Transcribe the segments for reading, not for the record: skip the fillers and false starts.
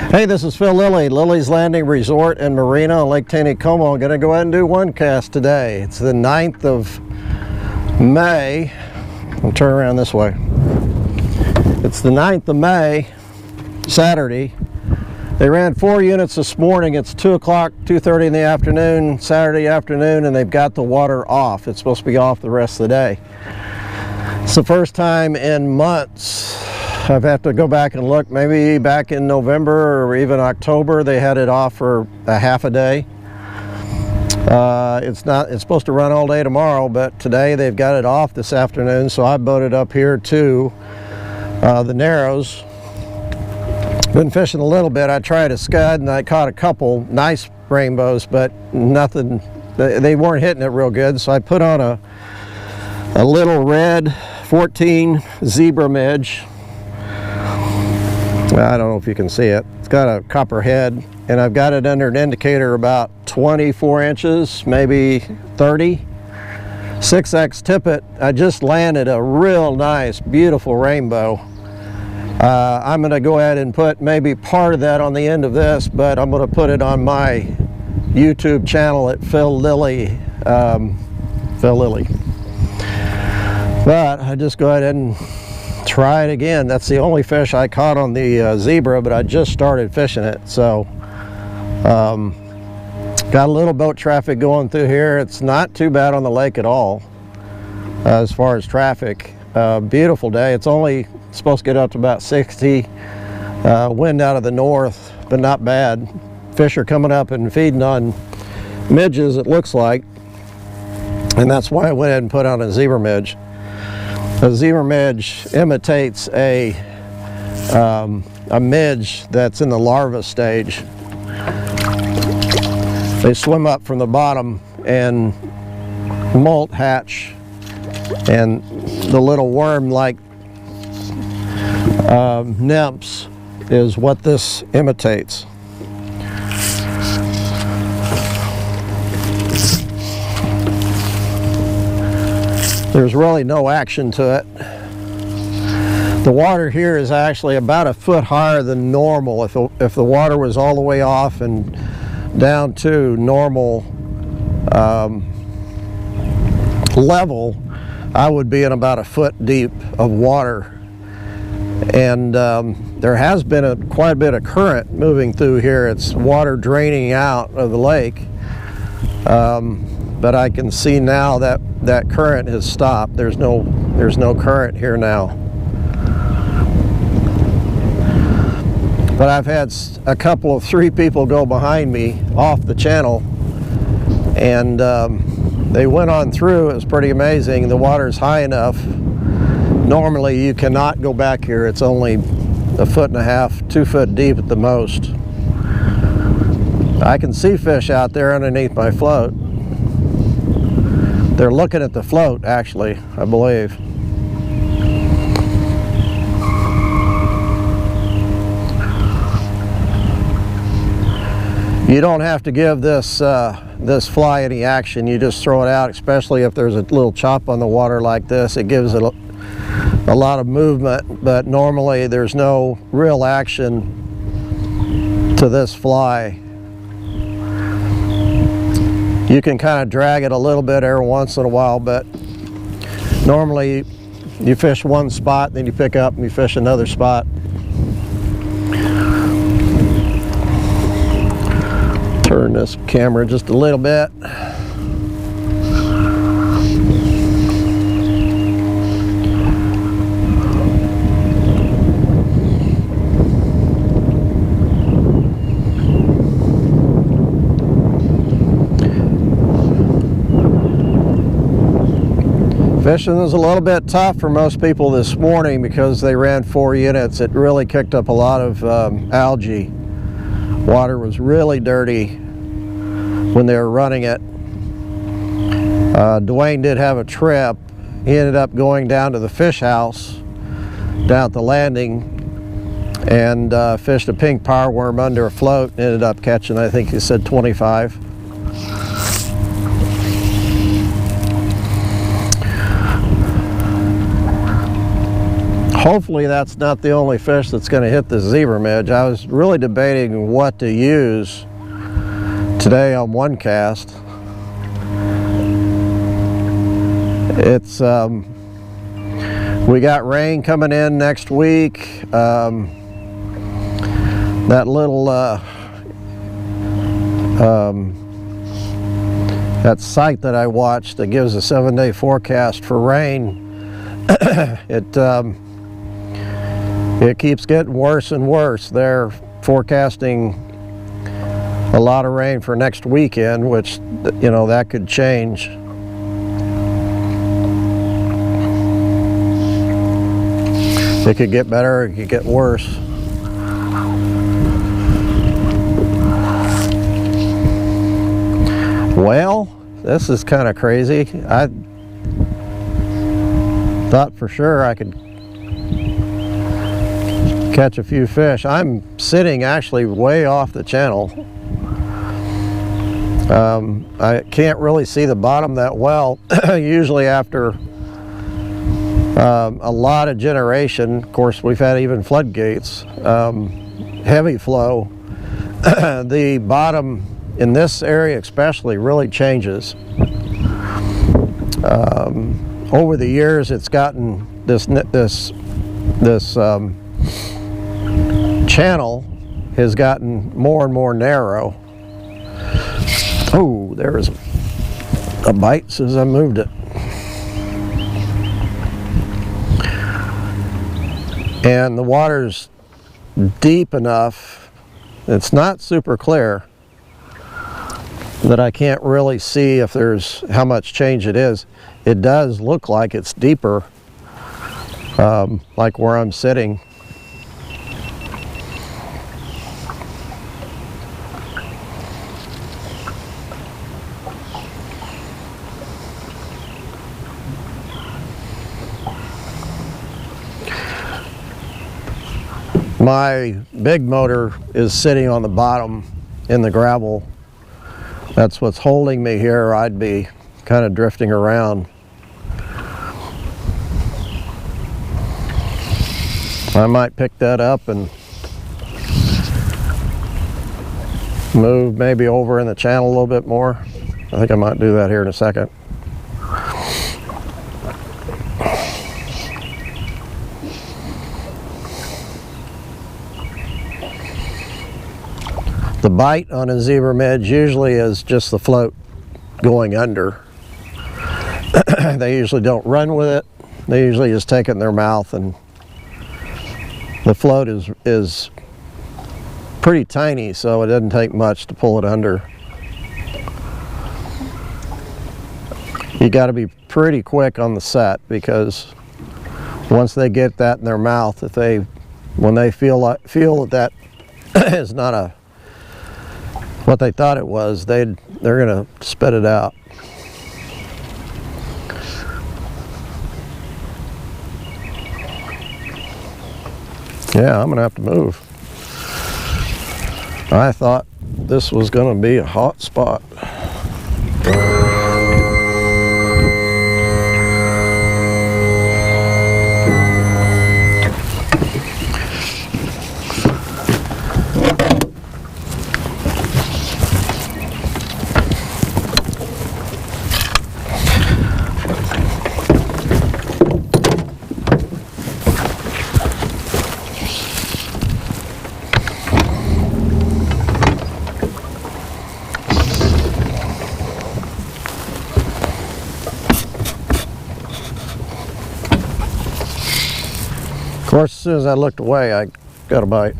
Hey, this is Phil Lilley, Lilleys Landing Resort and Marina on Lake Taneycomo. I'm going to go ahead and do one cast today. It's the 9th of May. I'll turn around this way. It's the 9th of May, Saturday. They ran 4 units this morning. It's 2 o'clock, 2:30 in the afternoon, Saturday afternoon, and they've got the water off. It's supposed to be off the rest of the day. It's the first time in months. I've had to go back and look. Maybe back in November or even October, they had it off for a half a day. It's supposed to run all day tomorrow, but today they've got it off this afternoon, so I boated up here to the Narrows. Been fishing a little bit. I tried a scud and I caught a couple nice rainbows, but nothing, they weren't hitting it real good, so I put on a little red 14 zebra midge. I don't know if you can see it. It's got a copper head, and I've got it under an indicator about 24 inches, maybe 30. 6X tippet. I just landed a real nice, beautiful rainbow. I'm going to go ahead and put maybe part of that on the end of this, but I'm going to put it on my YouTube channel at Phil Lilley. But I just go ahead and try it again. That's the only fish I caught on the zebra, but I just started fishing it, so got a little boat traffic going through here. It's not too bad on the lake at all as far as traffic. Beautiful day. It's only supposed to get up to about 60. Wind out of the north, but not bad. Fish are coming up and feeding on midges, it looks like, and that's why I went ahead and put on a zebra midge. A zebra midge imitates a midge that's in the larva stage. They swim up from the bottom and molt hatch, and the little worm-like nymphs is what this imitates. There's really no action to it. The water here is actually about a foot higher than normal. If the water was all the way off and down to normal level, I would be in about a foot deep of water. And there has been quite a bit of current moving through here. It's water draining out of the lake. But I can see now that that current has stopped. There's no current here now. But I've had a couple of 3 people go behind me off the channel, and they went on through. It was pretty amazing. The water's high enough. Normally you cannot go back here. It's only a foot and a half, 2 foot deep at the most. I can see fish out there underneath my float. They're looking at the float, actually, I believe. You don't have to give this fly any action. You just throw it out, especially if there's a little chop on the water like this. It gives it a lot of movement, but normally there's no real action to this fly. You can kind of drag it a little bit every once in a while, but normally you fish one spot, then you pick up and you fish another spot. Turn this camera just a little bit. Fishing was a little bit tough for most people this morning because they ran 4 units. It really kicked up a lot of algae. Water was really dirty when they were running it. Dwayne did have a trip. He ended up going down to the fish house down at the landing and fished a pink power worm under a float and ended up catching, I think he said 25. Hopefully that's not the only fish that's going to hit the zebra midge. I was really debating what to use today on one cast. It's we got rain coming in next week. That little that site that I watched that gives a 7-day forecast for rain, it keeps getting worse and worse. They're forecasting a lot of rain for next weekend, which, you know, that could change. It could get better, it could get worse. Well, this is kind of crazy. I thought for sure I could catch a few fish. I'm sitting actually way off the channel. I can't really see the bottom that well. Usually after a lot of generation, of course we've had even floodgates, heavy flow, the bottom in this area especially really changes. Over the years it's gotten this channel has gotten more and more narrow. Oh, there was a bite as soon as I moved it. And the water's deep enough, it's not super clear, that I can't really see if there's how much change it is. It does look like it's deeper, like where I'm sitting. My big motor is sitting on the bottom in the gravel. That's what's holding me here. I'd be kind of drifting around. I might pick that up and move maybe over in the channel a little bit more. I think I might do that here in a second. The bite on a zebra midge usually is just the float going under. They usually don't run with it. They usually just take it in their mouth, and the float is pretty tiny, so it doesn't take much to pull it under. You got to be pretty quick on the set, because once they get that in their mouth, when they feel that is not what they thought it was, they're gonna spit it out. Yeah, I'm gonna have to move. I thought this was gonna be a hot spot. Of course, as soon as I looked away, I got a bite.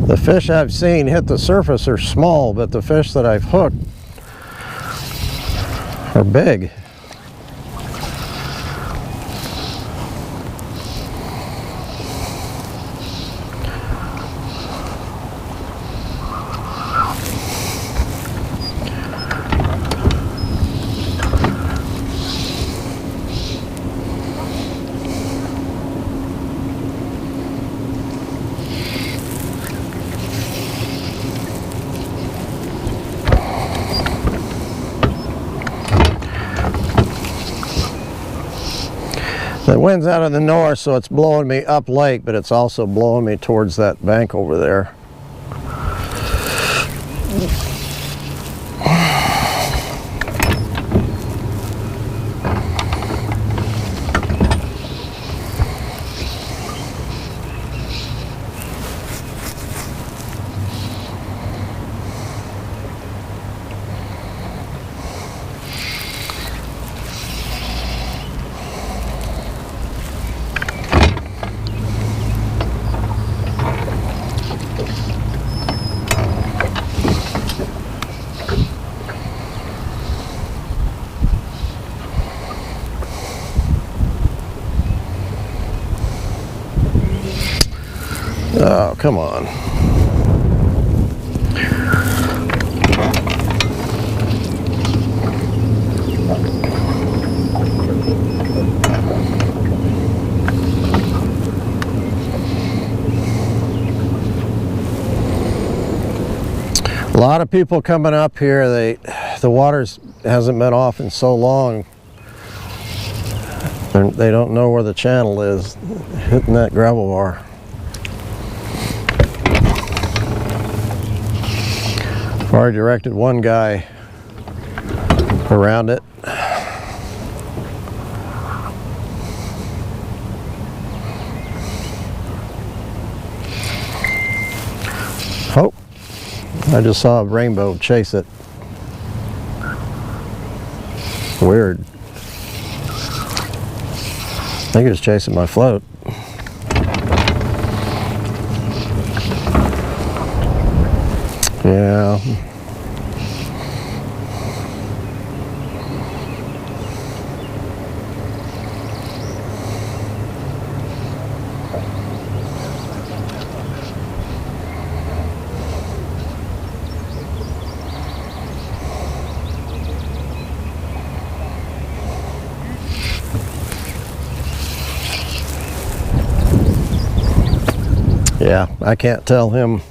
The fish I've seen hit the surface are small, but the fish that I've hooked are big. The wind's out of the north, so it's blowing me up lake, but it's also blowing me towards that bank over there. Oh, come on. A lot of people coming up here, the water hasn't been off in so long. They don't know where the channel is, hitting that gravel bar. I've already directed one guy around it. Oh, I just saw a rainbow chase it. Weird. I think it was chasing my float. Yeah. Yeah, I can't tell him.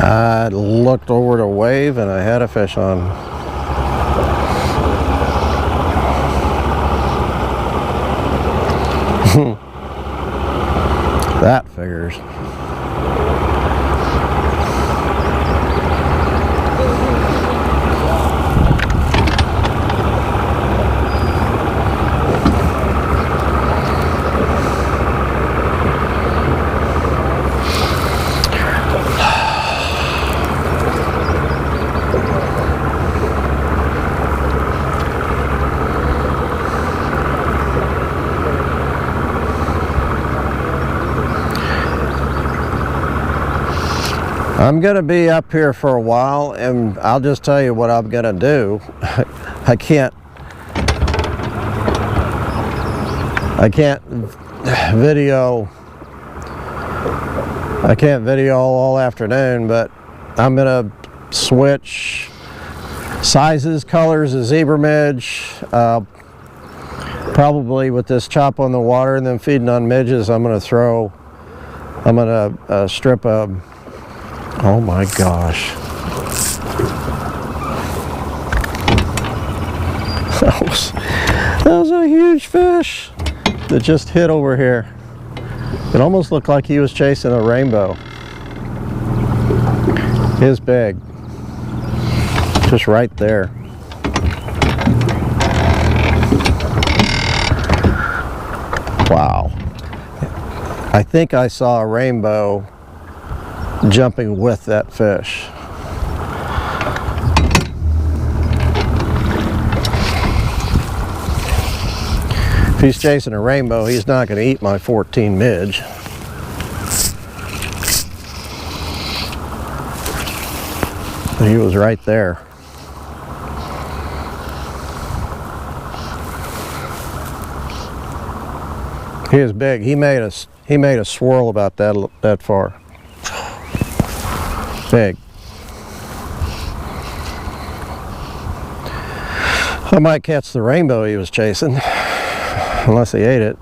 I looked over to wave and I had a fish on. That figures. I'm gonna be up here for a while, and I'll just tell you what I'm gonna do. I can't video all afternoon, but I'm gonna switch sizes, colors of zebra midge, probably with this chop on the water and then feeding on midges. I'm gonna strip a, oh my gosh. That was a huge fish that just hit over here. It almost looked like he was chasing a rainbow. His big. Just right there. I think I saw a rainbow jumping with that fish. If he's chasing a rainbow, he's not going to eat my 14 midge. He was right there. He is big. He made a swirl about that far. Big. I might catch the rainbow he was chasing, unless he ate it.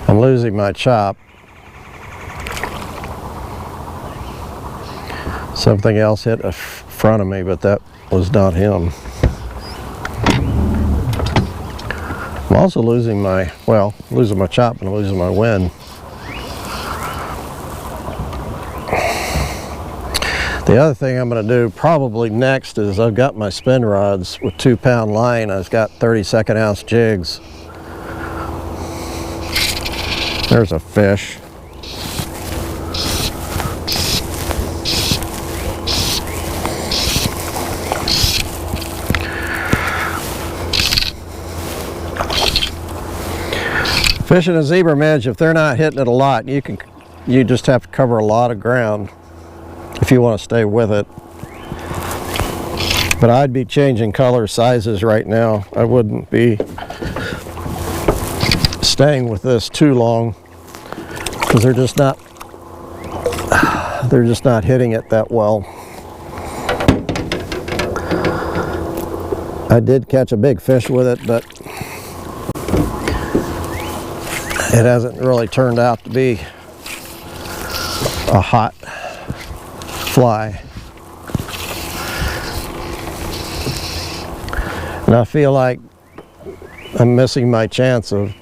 I'm losing my chop. Something else hit in front of me, but that was not him. I'm also losing my chop and losing my wind. The other thing I'm going to do probably next is I've got my spin rods with 2-pound line. I've got 32nd ounce jigs. There's a fish. Fishing a zebra midge, if they're not hitting it a lot, you just have to cover a lot of ground if you want to stay with it. But I'd be changing color sizes right now. I wouldn't be staying with this too long because they're just not hitting it that well. I did catch a big fish with it, but it hasn't really turned out to be a hot fly. And I feel like I'm missing my chance of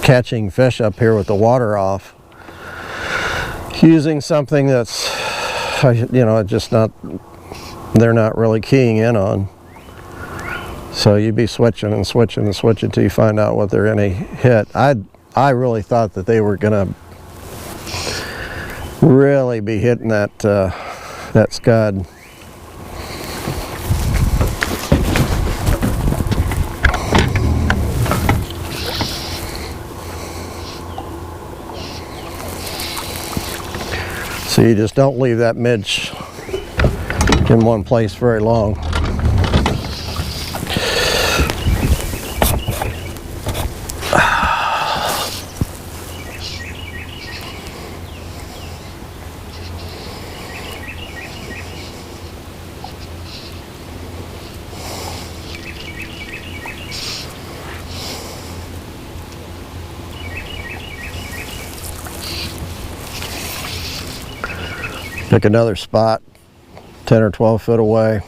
catching fish up here with the water off using something that's, they're not really keying in on. So you'd be switching and switching and switching until you find out what they're going to hit. I really thought that they were going to really be hitting that scud. So you just don't leave that midge in one place very long. Pick another spot 10 or 12 foot away.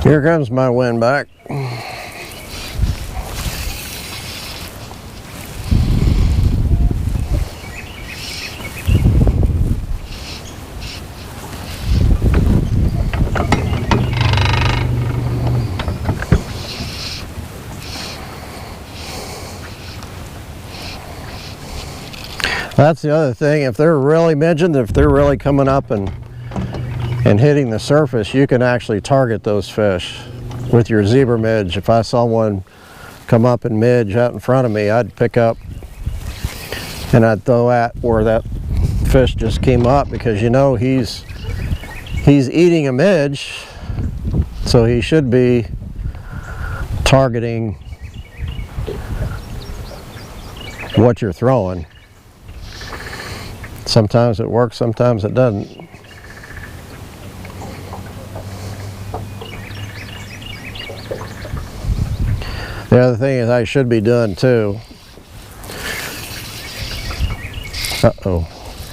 Here comes my wind back. That's the other thing, if they're really midging, if they're really coming up and hitting the surface, you can actually target those fish with your zebra midge. If I saw one come up and midge out in front of me, I'd pick up and I'd throw at where that fish just came up, because you know he's eating a midge, so he should be targeting what you're throwing. Sometimes it works, sometimes it doesn't. The other thing is I should be doing too.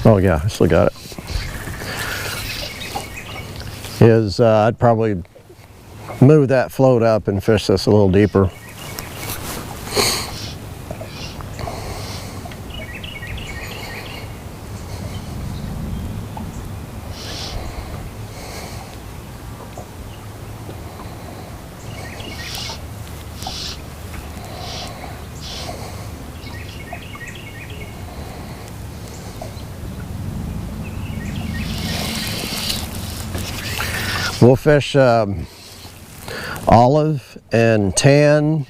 Oh yeah, I still got it. Is I'd probably move that float up and fish this a little deeper. We'll fish olive and tan,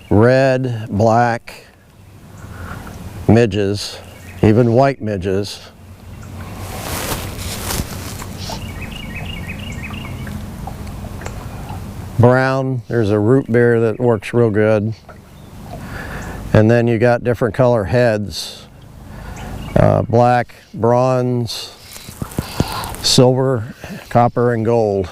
red, black midges, even white midges. Brown, there's a root beer that works real good. And then you got different color heads, black, bronze, silver, copper, and gold.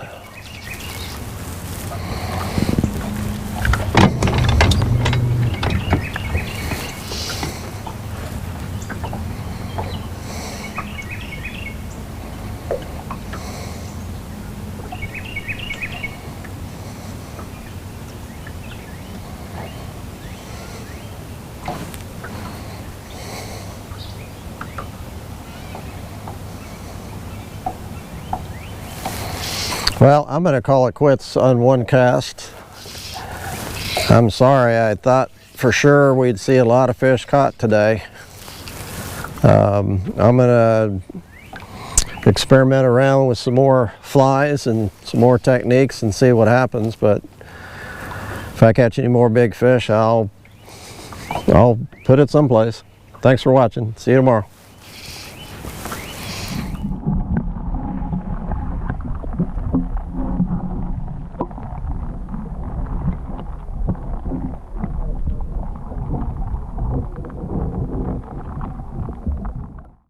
Well, I'm going to call it quits on one cast. I'm sorry, I thought for sure we'd see a lot of fish caught today. I'm going to experiment around with some more flies and some more techniques and see what happens, but if I catch any more big fish, I'll put it someplace. Thanks for watching. See you tomorrow.